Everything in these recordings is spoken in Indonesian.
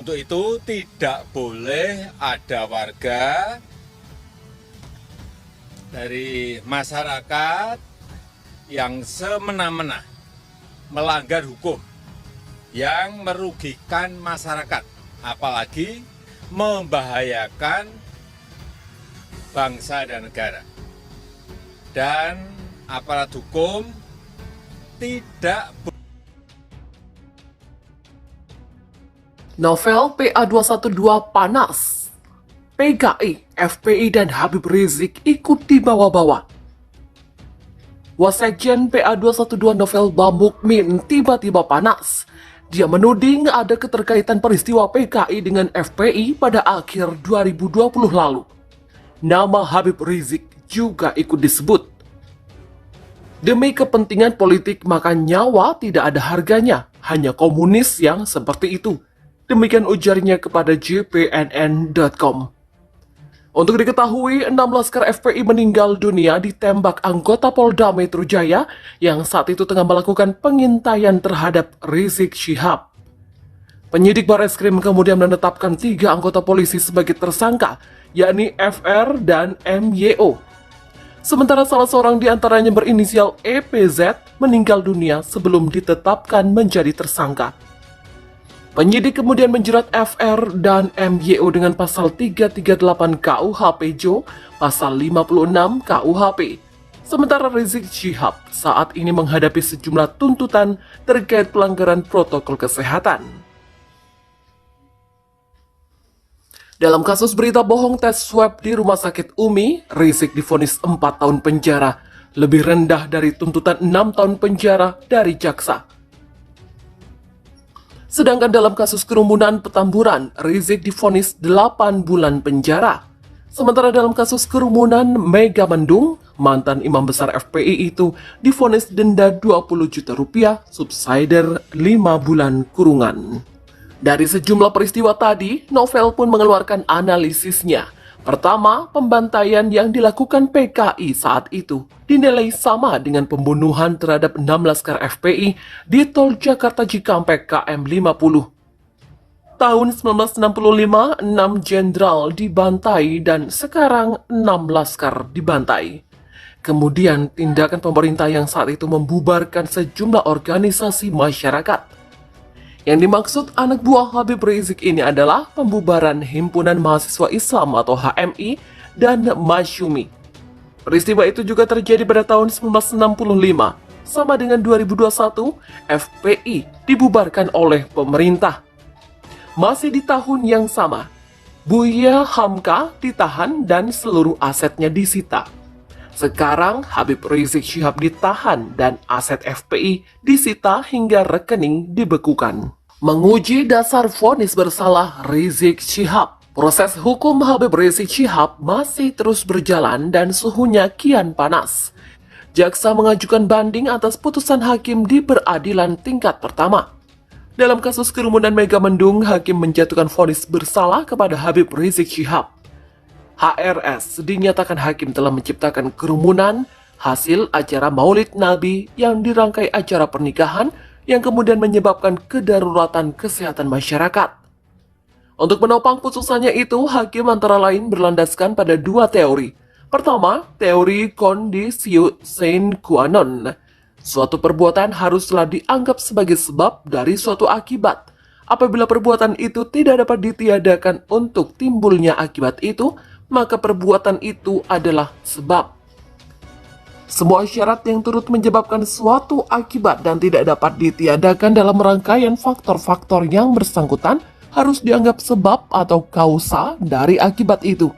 Untuk itu tidak boleh ada warga dari masyarakat yang semena-mena melanggar hukum yang merugikan masyarakat, apalagi membahayakan bangsa dan negara. Dan aparat hukum tidak Novel PA212 panas. PKI, FPI, dan Habib Rizik ikut dibawa-bawa. Wasekjen PA212 Novel Bamukmin tiba-tiba panas. Dia menuding ada keterkaitan peristiwa PKI dengan FPI pada akhir 2020 lalu. Nama Habib Rizik juga ikut disebut. Demi kepentingan politik maka nyawa tidak ada harganya, hanya komunis yang seperti itu. Demikian ujarnya kepada jpnn.com. Untuk diketahui, 6 laskar FPI meninggal dunia ditembak anggota Polda Metro Jaya yang saat itu tengah melakukan pengintaian terhadap Rizik Syihab. Penyidik Barreskrim kemudian menetapkan 3 anggota polisi sebagai tersangka, yakni FR dan MYO. Sementara salah seorang di antaranya berinisial EPZ meninggal dunia sebelum ditetapkan menjadi tersangka. Penyidik kemudian menjerat FR dan MYO dengan pasal 338 KUHP Jo, pasal 56 KUHP. Sementara Rizik Syihab saat ini menghadapi sejumlah tuntutan terkait pelanggaran protokol kesehatan. Dalam kasus berita bohong tes swab di Rumah Sakit Umi, Rizik divonis 4 tahun penjara, lebih rendah dari tuntutan 6 tahun penjara dari jaksa. Sedangkan dalam kasus kerumunan Petamburan, Rizik divonis 8 bulan penjara. Sementara dalam kasus kerumunan Megamendung, mantan imam besar FPI itu divonis denda 20 juta rupiah, subsidiar 5 bulan kurungan. Dari sejumlah peristiwa tadi, Novel pun mengeluarkan analisisnya. Pertama, pembantaian yang dilakukan PKI saat itu dinilai sama dengan pembunuhan terhadap 6 laskar FPI di Tol Jakarta Cikampek KM 50. Tahun 1965, 6 jenderal dibantai dan sekarang 6 laskar dibantai. Kemudian tindakan pemerintah yang saat itu membubarkan sejumlah organisasi masyarakat. Yang dimaksud anak buah Habib Rizik ini adalah pembubaran Himpunan Mahasiswa Islam atau HMI dan Masyumi. Peristiwa itu juga terjadi pada tahun 1965. Sama dengan 2021, FPI dibubarkan oleh pemerintah. Masih di tahun yang sama, Buya Hamka ditahan dan seluruh asetnya disita. Sekarang Habib Rizik Syihab ditahan dan aset FPI disita hingga rekening dibekukan. Menguji dasar vonis bersalah Rizik Syihab, proses hukum Habib Rizik Syihab masih terus berjalan dan suhunya kian panas. Jaksa mengajukan banding atas putusan hakim di peradilan tingkat pertama. Dalam kasus kerumunan Megamendung, hakim menjatuhkan vonis bersalah kepada Habib Rizik Syihab. HRS dinyatakan hakim telah menciptakan kerumunan hasil acara Maulid Nabi yang dirangkai acara pernikahan yang kemudian menyebabkan kedaruratan kesehatan masyarakat. Untuk menopang putusannya itu, hakim antara lain berlandaskan pada 2 teori. Pertama, teori conditio sine qua non. Suatu perbuatan haruslah dianggap sebagai sebab dari suatu akibat. Apabila perbuatan itu tidak dapat ditiadakan untuk timbulnya akibat itu, maka perbuatan itu adalah sebab. Semua syarat yang turut menyebabkan suatu akibat dan tidak dapat ditiadakan dalam rangkaian faktor-faktor yang bersangkutan harus dianggap sebab atau kausa dari akibat itu.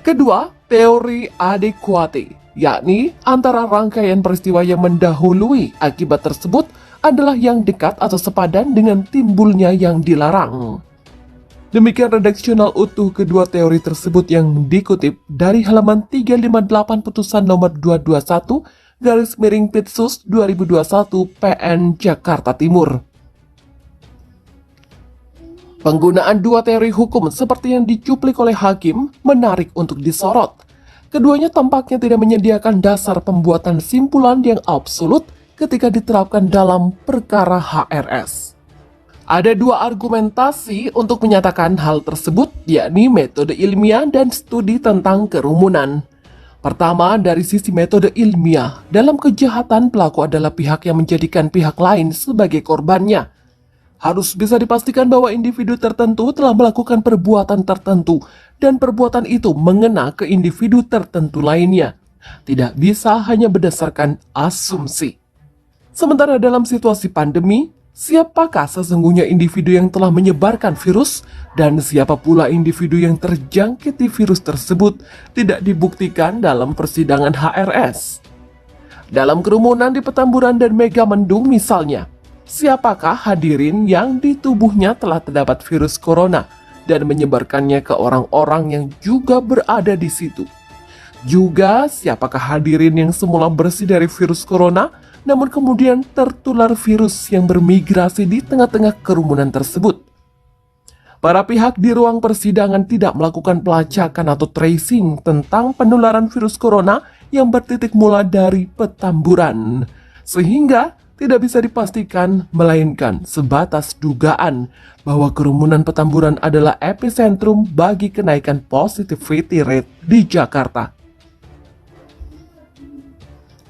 Kedua, teori adekuate, yakni antara rangkaian peristiwa yang mendahului akibat tersebut adalah yang dekat atau sepadan dengan timbulnya yang dilarang. Demikian redaksional utuh kedua teori tersebut yang dikutip dari halaman 358 putusan nomor 221/Pitsus 2021 PN Jakarta Timur. Penggunaan dua teori hukum seperti yang dicuplik oleh hakim menarik untuk disorot. Keduanya tampaknya tidak menyediakan dasar pembuatan simpulan yang absolut ketika diterapkan dalam perkara HRS. Ada dua argumentasi untuk menyatakan hal tersebut, yakni metode ilmiah dan studi tentang kerumunan. Pertama, dari sisi metode ilmiah, dalam kejahatan pelaku adalah pihak yang menjadikan pihak lain sebagai korbannya. Harus bisa dipastikan bahwa individu tertentu telah melakukan perbuatan tertentu dan perbuatan itu mengena ke individu tertentu lainnya. Tidak bisa hanya berdasarkan asumsi. Sementara dalam situasi pandemi, siapakah sesungguhnya individu yang telah menyebarkan virus dan siapa pula individu yang terjangkiti virus tersebut tidak dibuktikan dalam persidangan HRS. Dalam kerumunan di Petamburan dan Megamendung misalnya, siapakah hadirin yang di tubuhnya telah terdapat virus corona dan menyebarkannya ke orang-orang yang juga berada di situ? Juga siapakah hadirin yang semula bersih dari virus corona namun kemudian tertular virus yang bermigrasi di tengah-tengah kerumunan tersebut? Para pihak di ruang persidangan tidak melakukan pelacakan atau tracing tentang penularan virus corona yang bertitik mula dari Petamburan, sehingga tidak bisa dipastikan melainkan sebatas dugaan bahwa kerumunan Petamburan adalah epicentrum bagi kenaikan positivity rate di Jakarta.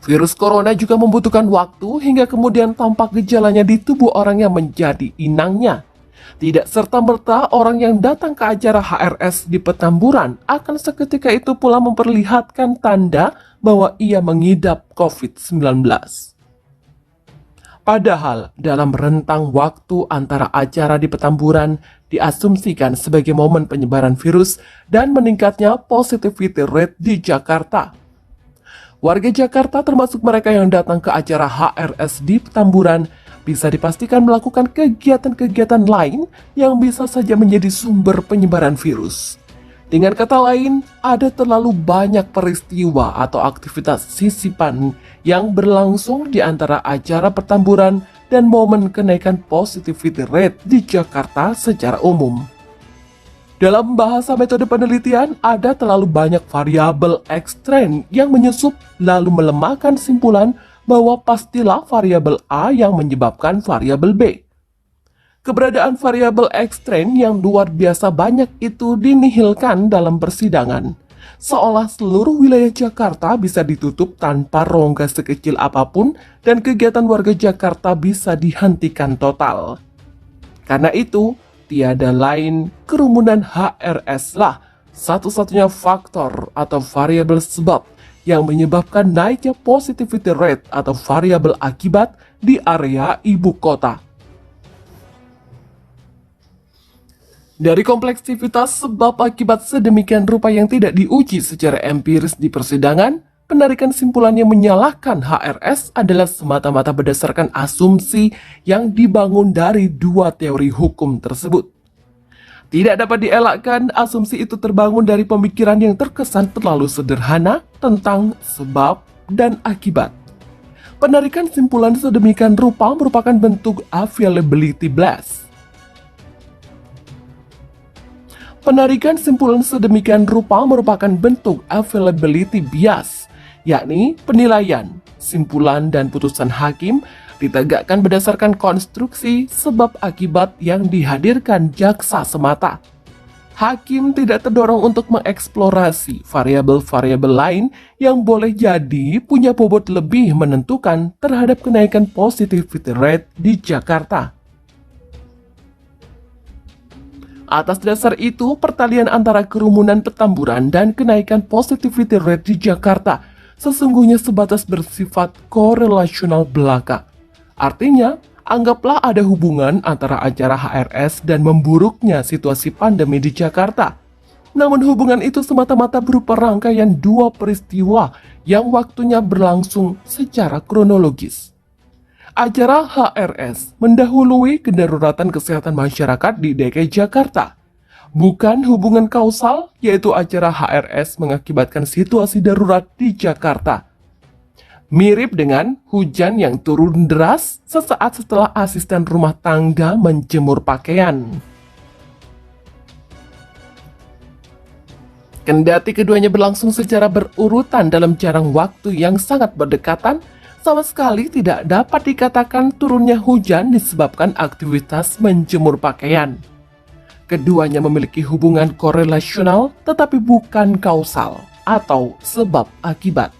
Virus corona juga membutuhkan waktu hingga kemudian tampak gejalanya di tubuh orang yang menjadi inangnya. Tidak serta-merta orang yang datang ke acara HRS di Petamburan akan seketika itu pula memperlihatkan tanda bahwa ia mengidap COVID-19. Padahal dalam rentang waktu antara acara di Petamburan diasumsikan sebagai momen penyebaran virus dan meningkatnya positivity rate di Jakarta. Warga Jakarta termasuk mereka yang datang ke acara HRS di Petamburan bisa dipastikan melakukan kegiatan-kegiatan lain yang bisa saja menjadi sumber penyebaran virus. Dengan kata lain, ada terlalu banyak peristiwa atau aktivitas sisipan yang berlangsung di antara acara Petamburan dan momen kenaikan positivity rate di Jakarta secara umum. Dalam bahasa metode penelitian, ada terlalu banyak variabel ekstern yang menyusup lalu melemahkan simpulan bahwa pastilah variabel A yang menyebabkan variabel B. Keberadaan variabel ekstern yang luar biasa banyak itu dinihilkan dalam persidangan, seolah seluruh wilayah Jakarta bisa ditutup tanpa rongga sekecil apapun dan kegiatan warga Jakarta bisa dihentikan total. Karena itu, tiada lain kerumunan HRS lah satu-satunya faktor atau variabel sebab yang menyebabkan naiknya positivity rate atau variabel akibat di area ibu kota. Dari kompleksivitas sebab akibat sedemikian rupa yang tidak diuji secara empiris di persidangan, penarikan simpulan yang menyalahkan HRS adalah semata-mata berdasarkan asumsi yang dibangun dari dua teori hukum tersebut. Tidak dapat dielakkan asumsi itu terbangun dari pemikiran yang terkesan terlalu sederhana tentang sebab dan akibat. Penarikan simpulan sedemikian rupa merupakan bentuk availability bias. Penarikan simpulan sedemikian rupa merupakan bentuk availability bias, yakni penilaian, simpulan, dan putusan hakim ditegakkan berdasarkan konstruksi sebab akibat yang dihadirkan jaksa semata. Hakim tidak terdorong untuk mengeksplorasi variabel-variabel lain yang boleh jadi punya bobot lebih menentukan terhadap kenaikan positivity rate di Jakarta. Atas dasar itu, pertalian antara kerumunan Petamburan dan kenaikan positivity rate di Jakarta sesungguhnya sebatas bersifat korelasional belaka. Artinya, anggaplah ada hubungan antara acara HRS dan memburuknya situasi pandemi di Jakarta. Namun hubungan itu semata-mata berupa rangkaian dua peristiwa yang waktunya berlangsung secara kronologis. Acara HRS mendahului kedaruratan kesehatan masyarakat di DKI Jakarta. Bukan hubungan kausal, yaitu acara HRS mengakibatkan situasi darurat di Jakarta. Mirip dengan hujan yang turun deras sesaat setelah asisten rumah tangga menjemur pakaian. Kendati keduanya berlangsung secara berurutan dalam jarang waktu yang sangat berdekatan, Sama sekali tidak dapat dikatakan turunnya hujan disebabkan aktivitas menjemur pakaian. Keduanya memiliki hubungan korelasional tetapi bukan kausal atau sebab akibat.